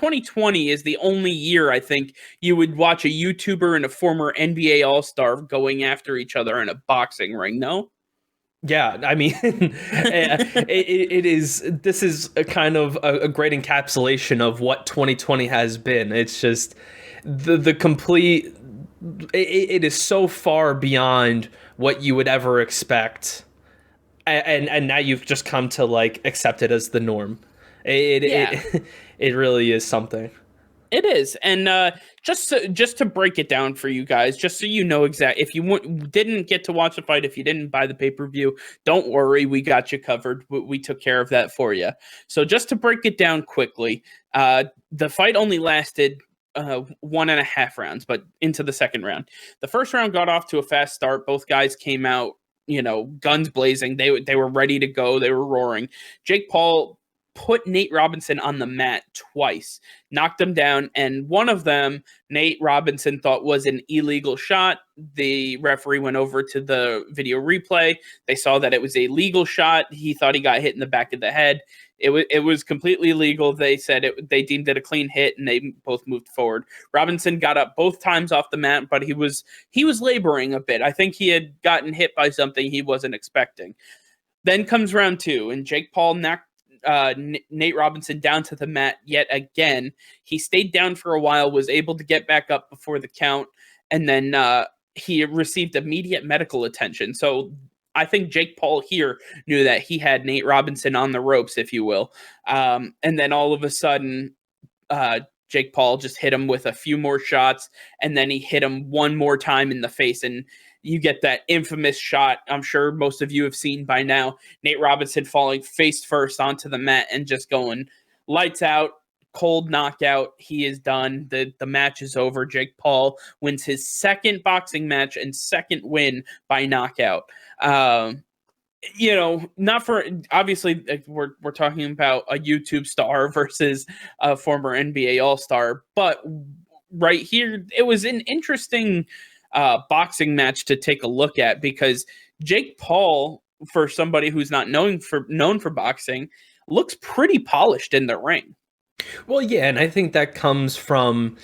2020 is the only year I think you would watch a YouTuber and a former NBA All-Star going after each other in a boxing ring, no? Yeah, I mean, it is. This is a kind of a great encapsulation of what 2020 has been. It's just the complete. It is so far beyond what you would ever expect, and now you've just come to like accept it as the norm. Yeah. It really is something. It is, and just to break it down for you guys, just so you know exact, if you didn't get to watch the fight, if you didn't buy the pay-per-view, don't worry, we got you covered. We took care of that for you. So just to break it down quickly, the fight only lasted 1.5 rounds, but into the second round. The first round got off to a fast start. Both guys came out, guns blazing. They were ready to go. They were roaring. Jake Paul put Nate Robinson on the mat twice, knocked him down, and one of them, Nate Robinson thought was an illegal shot. The referee went over to the video replay. They saw that it was a legal shot. He thought he got hit in the back of the head. It was completely legal. They said they deemed it a clean hit, and they both moved forward. Robinson got up both times off the mat, but he was laboring a bit. I think he had gotten hit by something he wasn't expecting. Then comes round two, and Jake Paul knocked Nate Robinson down to the mat yet again. He stayed down for a while, was able to get back up before the count, and then he received immediate medical attention. So I think Jake Paul here knew that he had Nate Robinson on the ropes, if you will. And then all of a sudden, Jake Paul just hit him with a few more shots, and then he hit him one more time in the face, and you get that infamous shot I'm sure most of you have seen by now. Nate Robinson falling face first onto the mat and just going lights out, cold knockout. He is done. The match is over. Jake Paul wins his second boxing match and second win by knockout. Not for obviously we're talking about a YouTube star versus a former NBA All-Star, but right here it was an interesting boxing match to take a look at because Jake Paul, for somebody who's not known for boxing, looks pretty polished in the ring. Well, yeah, and I think that comes from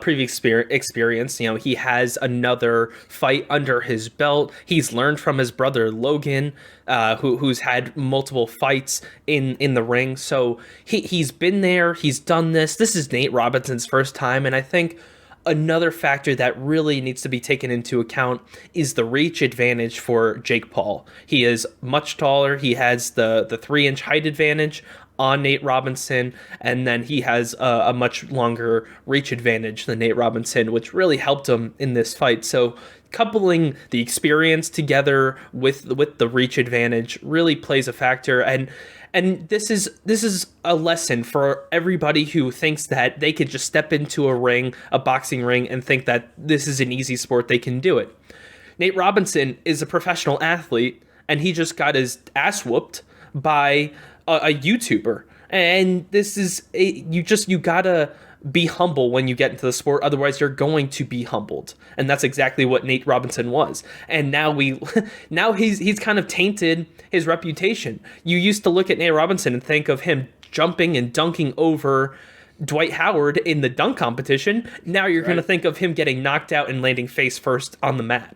previous experience. You know, he has another fight under his belt. He's learned from his brother Logan, who's had multiple fights in the ring. So he's been there. He's done this. This is Nate Robinson's first time, and I think another factor that really needs to be taken into account is the reach advantage for Jake Paul. He is much taller. He has the 3-inch height advantage on Nate Robinson, and then he has a much longer reach advantage than Nate Robinson, which really helped him in this fight. So coupling the experience together with the reach advantage really plays a factor, and this is a lesson for everybody who thinks that they could just step into a boxing ring, and think that this is an easy sport, they can do it. Nate Robinson is a professional athlete, and he just got his ass whooped by a YouTuber. And this is you gotta be humble when you get into the sport, otherwise you're going to be humbled, and that's exactly what Nate Robinson was. And now now he's kind of tainted his reputation. You used to look at Nate Robinson and think of him jumping and dunking over Dwight Howard in the dunk competition. Now you're going to think of him getting knocked out and landing face first on the mat.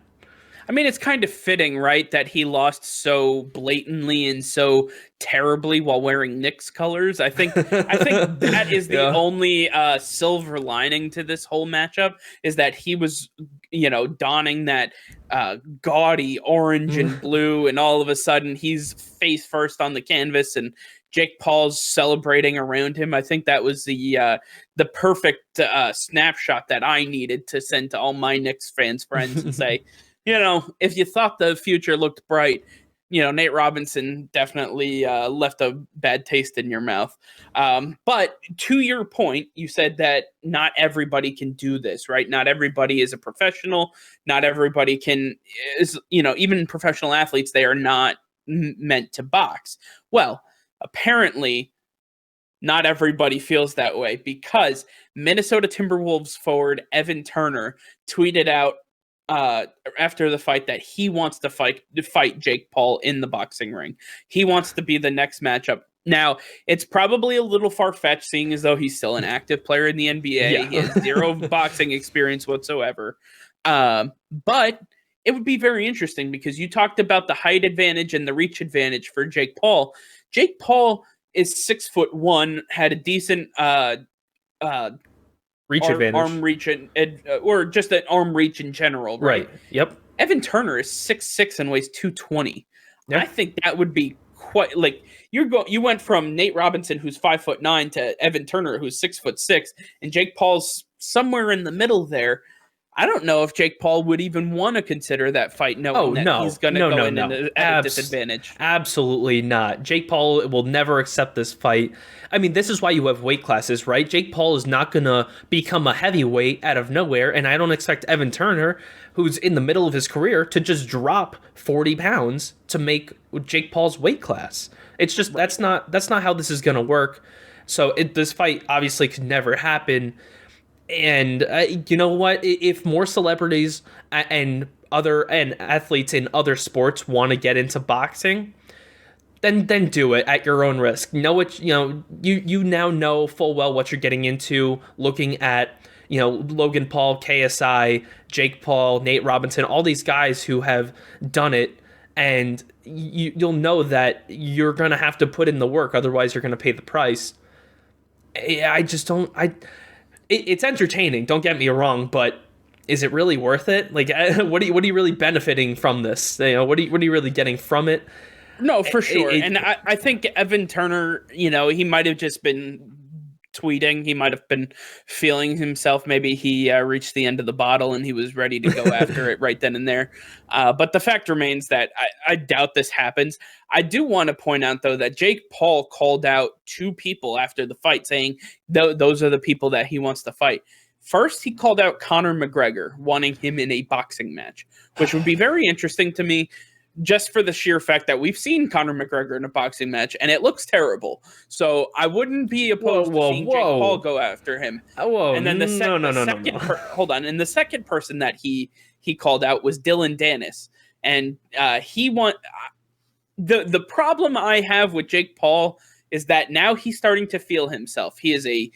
I mean, it's kind of fitting, right, that he lost so blatantly and so terribly while wearing Knicks colors. I think that is the only silver lining to this whole matchup, is that he was, donning that gaudy orange and blue, and all of a sudden he's face first on the canvas, and Jake Paul's celebrating around him. I think that was the perfect snapshot that I needed to send to all my Knicks fans friends and say, if you thought the future looked bright, Nate Robinson definitely left a bad taste in your mouth. But to your point, you said that not everybody can do this, right? Not everybody is a professional. Not everybody even professional athletes, they are not meant to box. Well, apparently not everybody feels that way, because Minnesota Timberwolves forward Evan Turner tweeted out after the fight that he wants to fight Jake Paul in the boxing ring. He wants to be the next matchup Now, it's probably a little far-fetched, seeing as though he's still an active player in the NBA. Yeah. He has zero boxing experience whatsoever. But it would be very interesting because you talked about the height advantage and the reach advantage for Jake Paul. Jake Paul is 6'1", had a decent reach advantage, arm reach, or just an arm reach in general, right? Yep. Evan Turner is 6'6" and weighs 220. Yep. I think that would be quite like you went from Nate Robinson, who's 5'9", to Evan Turner, who's 6'6", and Jake Paul's somewhere in the middle there. I don't know if Jake Paul would even want to consider that fight, knowing that he's going to go in at a disadvantage. Absolutely not. Jake Paul will never accept this fight. I mean, this is why you have weight classes, right? Jake Paul is not going to become a heavyweight out of nowhere, and I don't expect Evan Turner, who's in the middle of his career, to just drop 40 pounds to make Jake Paul's weight class. It's just that's not how this is going to work. So this fight obviously could never happen. And you know what? If more celebrities and athletes in other sports want to get into boxing, then do it at your own risk. You now know full well what you're getting into. Looking at Logan Paul, KSI, Jake Paul, Nate Robinson, all these guys who have done it, and you'll know that you're gonna have to put in the work. Otherwise, you're gonna pay the price. I just don't. It's entertaining, don't get me wrong, but is it really worth it? Like, what are you really benefiting from this? What are you really getting from it? No, for sure. And I think Evan Turner, he might have just been tweeting. He might have been feeling himself. Maybe he reached the end of the bottle and he was ready to go after it right then and there. But the fact remains that I doubt this happens. I do want to point out, though, that Jake Paul called out two people after the fight, saying those are the people that he wants to fight. First, he called out Conor McGregor, wanting him in a boxing match, which would be very interesting to me, just for the sheer fact that we've seen Conor McGregor in a boxing match, and it looks terrible. So I wouldn't be opposed to seeing Jake Paul go after him. And then hold on. And the second person that he called out was Dylan Dennis, and the problem I have with Jake Paul is that now he's starting to feel himself. He is a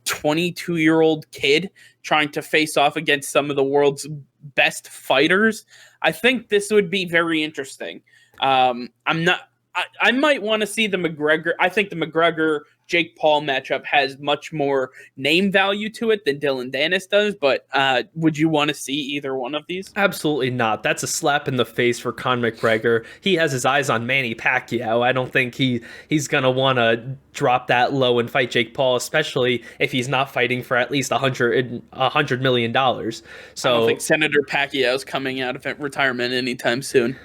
22-year-old kid trying to face off against some of the world's best fighters. I think this would be very interesting. I might want to see the McGregor. I think the McGregor Jake Paul matchup has much more name value to it than Dylan Dennis does. But would you want to see either one of these? Absolutely not. That's a slap in the face for Conor McGregor. He has his eyes on Manny Pacquiao. I don't think he's gonna want to drop that low and fight Jake Paul, especially if he's not fighting for at least $100 million. So I don't think Senator Pacquiao's coming out of retirement anytime soon.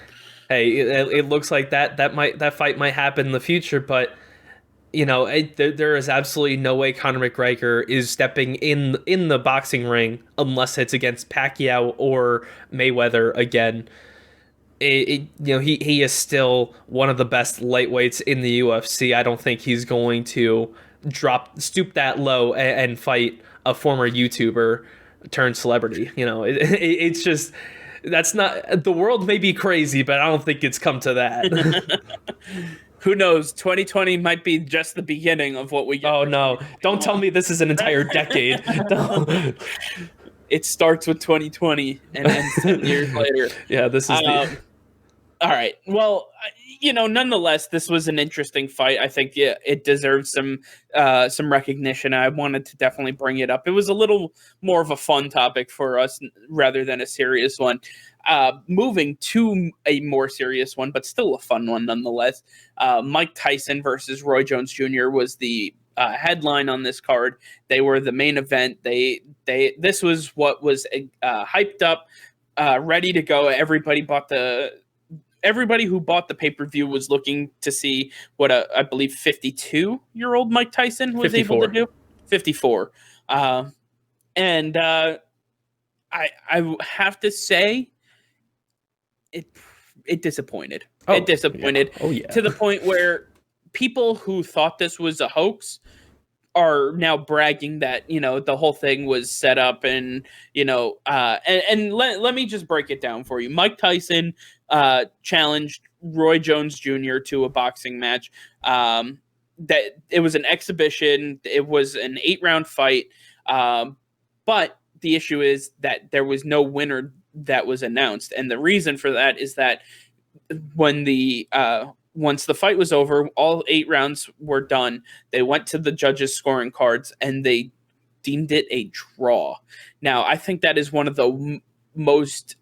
Hey, it looks like that fight might happen in the future, but there is absolutely no way Conor McGregor is stepping in the boxing ring unless it's against Pacquiao or Mayweather again. He is still one of the best lightweights in the UFC. I don't think he's going to stoop that low and fight a former YouTuber turned celebrity. It's just. That's not, the world may be crazy, but I don't think it's come to that. Who knows? 2020 might be just the beginning of what we get. Oh, no. Don't tell me this is an entire decade. It starts with 2020 and ends 10 years later. Yeah, this is all right. Well, nonetheless, this was an interesting fight. I think it deserves some recognition. I wanted to definitely bring it up. It was a little more of a fun topic for us rather than a serious one. Moving to a more serious one, but still a fun one nonetheless. Mike Tyson versus Roy Jones Jr. was the headline on this card. They were the main event. This was what was hyped up, ready to go. Everybody who bought the pay-per-view was looking to see what I believe 52-year-old Mike Tyson was 54. Able to do. 54. And I have to say it disappointed. It disappointed. Yeah. Oh, yeah. To the point where people who thought this was a hoax are now bragging that, the whole thing was set up and let me just break it down for you. Mike Tyson challenged Roy Jones Jr. to a boxing match. That it was an exhibition. It was an 8-round fight. But the issue is that there was no winner that was announced. And the reason for that is that when once the fight was over, all 8 rounds were done. They went to the judges' scoring cards and they deemed it a draw. Now, I think that is one of the most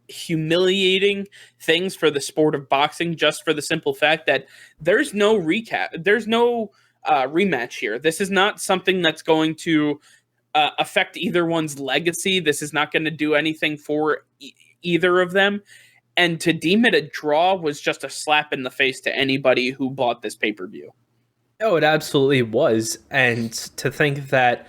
humiliating things for the sport of boxing, just for the simple fact that there's no rematch here. This is not something that's going to affect either one's legacy. This is not going to do anything for either of them. And to deem it a draw was just a slap in the face to anybody who bought this pay-per-view. Oh, it absolutely was. And to think that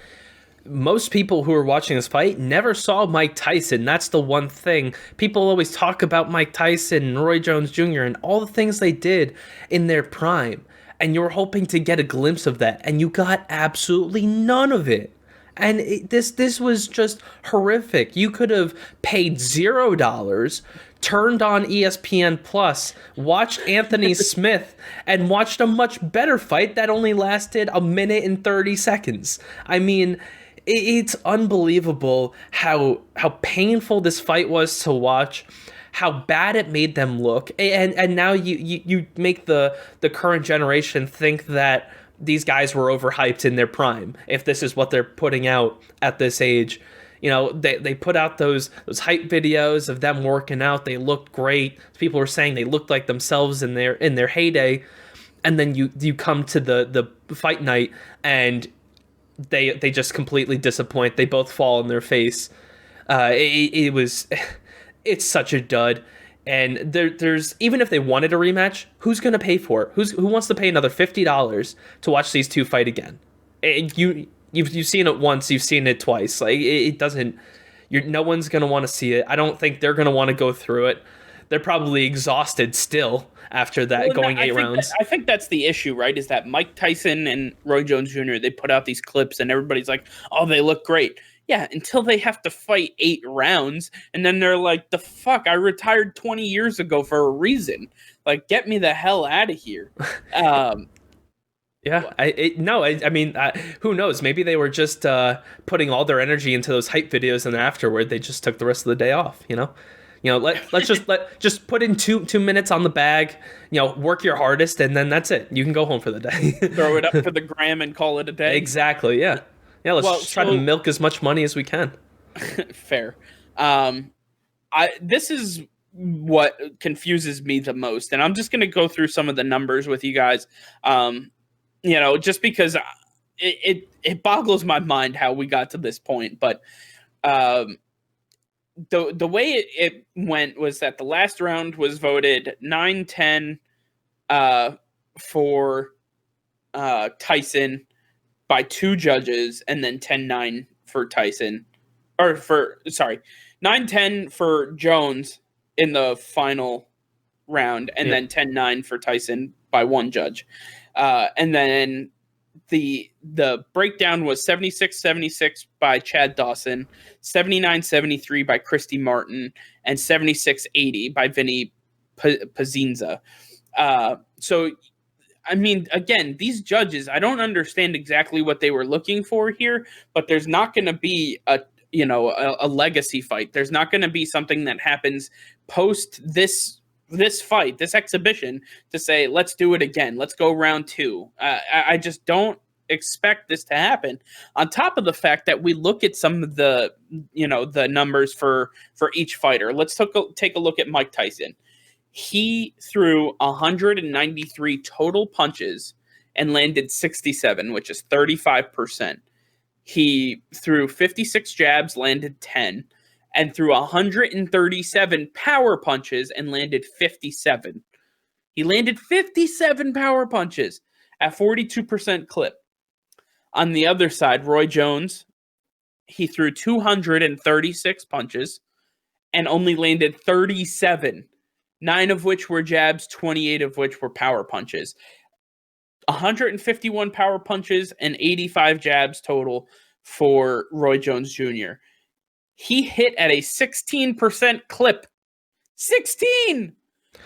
most people who are watching this fight never saw Mike Tyson. That's the one thing. People always talk about Mike Tyson and Roy Jones Jr. and all the things they did in their prime. And you were hoping to get a glimpse of that. And you got absolutely none of it. And this was just horrific. You could have paid $0, turned on ESPN Plus, watched Anthony Smith, and watched a much better fight that only lasted a minute and 30 seconds. I mean, it's unbelievable how painful this fight was to watch, how bad it made them look, and now you make the current generation think that these guys were overhyped in their prime, if this is what they're putting out at this age. You know, they put out those hype videos of them working out. They looked great. People were saying they looked like themselves in their heyday. And then you come to the fight night and they just completely disappoint. They both fall on their face. It's such a dud. And there's even if they wanted a rematch, who's going to pay for it? Who wants to pay another $50 to watch these two fight again? You've seen it once, you've seen it twice. Like it doesn't. No one's going to want to see it. I don't think they're going to want to go through it. They're probably exhausted still after that, going 8 rounds. I think that's the issue, right? Is that Mike Tyson and Roy Jones Jr., they put out these clips and everybody's like, oh, they look great. Yeah, until they have to fight 8 rounds, and then they're like, the fuck, I retired 20 years ago for a reason. Like, get me the hell out of here. Yeah, I mean, who knows? Maybe they were just putting all their energy into those hype videos, and afterward they just took the rest of the day off. Let's just put in two minutes on the bag. Work your hardest, and then that's it. You can go home for the day. Throw it up for the gram and call it a day. Exactly. Yeah. Yeah. Let's try to milk as much money as we can. Fair. This is what confuses me the most, and I'm just going to go through some of the numbers with you guys. Just because it boggles my mind how we got to this point. But the way it went was that the last round was voted 9-10 for Tyson by 2 judges, and then 10-9 for Tyson. 9-10 for Jones in the final round, and then 10-9 for Tyson by 1 judge. And then the breakdown was 76-76 by Chad Dawson, 79-73 by Christy Martin, and 76-80 by Vinny Pazinza. So, I mean, again, these judges, I don't understand exactly what they were looking for here, but there's not going to be a legacy fight. There's not going to be something that happens post this fight, this exhibition, to say, let's do it again. Let's go round 2. I just don't expect this to happen. On top of the fact that we look at some of the numbers for each fighter. Let's take a look at Mike Tyson. He threw 193 total punches and landed 67, which is 35%. He threw 56 jabs, landed 10. And threw 137 power punches and landed 57. He landed 57 power punches at 42% clip. On the other side, Roy Jones, he threw 236 punches and only landed 37, 9 of which were jabs, 28 of which were power punches. 151 power punches and 85 jabs total for Roy Jones Jr. He hit at a 16% clip. 16!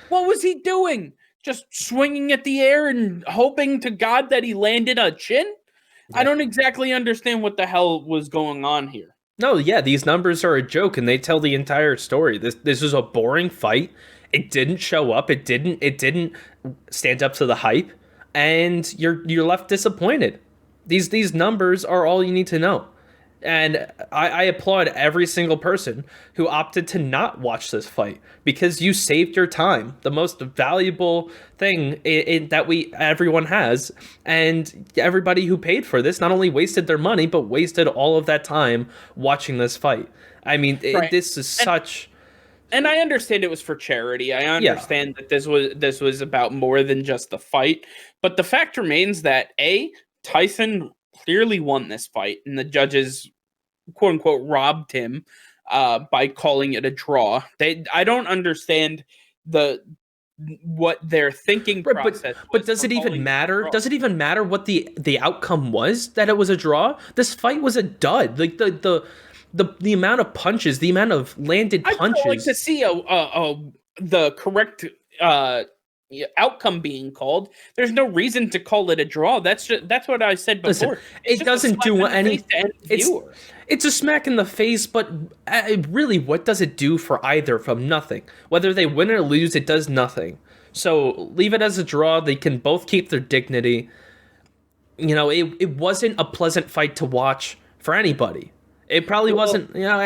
What was he doing? Just swinging at the air and hoping to God that he landed a chin? Yeah. I don't exactly understand what the hell was going on here. No, yeah, these numbers are a joke, and they tell the entire story. This is a boring fight. It didn't show up. It didn't stand up to the hype, and you're left disappointed. These numbers are all you need to know. And I applaud every single person who opted to not watch this fight because you saved your time, the most valuable thing that everyone has. And everybody who paid for this not only wasted their money, but wasted all of that time watching this fight. I mean, Right. this is such. And I understand it was for charity. I understand that this was about more than just the fight. But the fact remains that Tyson clearly won this fight, and the judges, quote unquote, robbed him by calling it a draw. I don't understand what their thinking process. But does it even matter? Does it even matter what the outcome was? That it was a draw? This fight was a dud. Like the amount of punches, the amount of landed punches. I'd like to see the correct outcome being called. There's no reason to call it a draw. That's what I said before. Listen, it doesn't do any. It's a smack in the face, but really, what does it do for either of them? Nothing. Whether they win or lose, it does nothing. So leave it as a draw. They can both keep their dignity. You know, it wasn't a pleasant fight to watch for anybody. It probably wasn't. You know,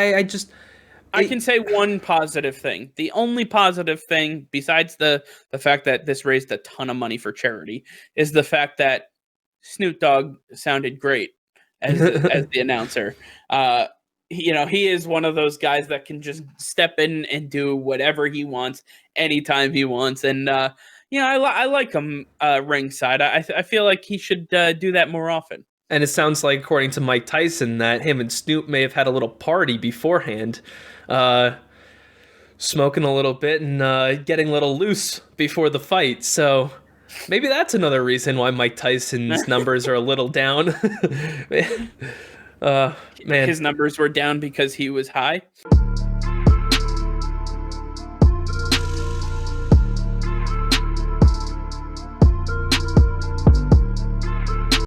I can say one positive thing. The only positive thing, besides the fact that this raised a ton of money for charity, is the fact that Snoop Dogg sounded great as the announcer. He is one of those guys that can just step in and do whatever he wants anytime he wants, and I like him ringside. I feel like he should do that more often. And it sounds like, according to Mike Tyson, that him and Snoop may have had a little party beforehand, smoking a little bit and getting a little loose before the fight. So maybe that's another reason why Mike Tyson's numbers are a little down. Man, his numbers were down because he was high.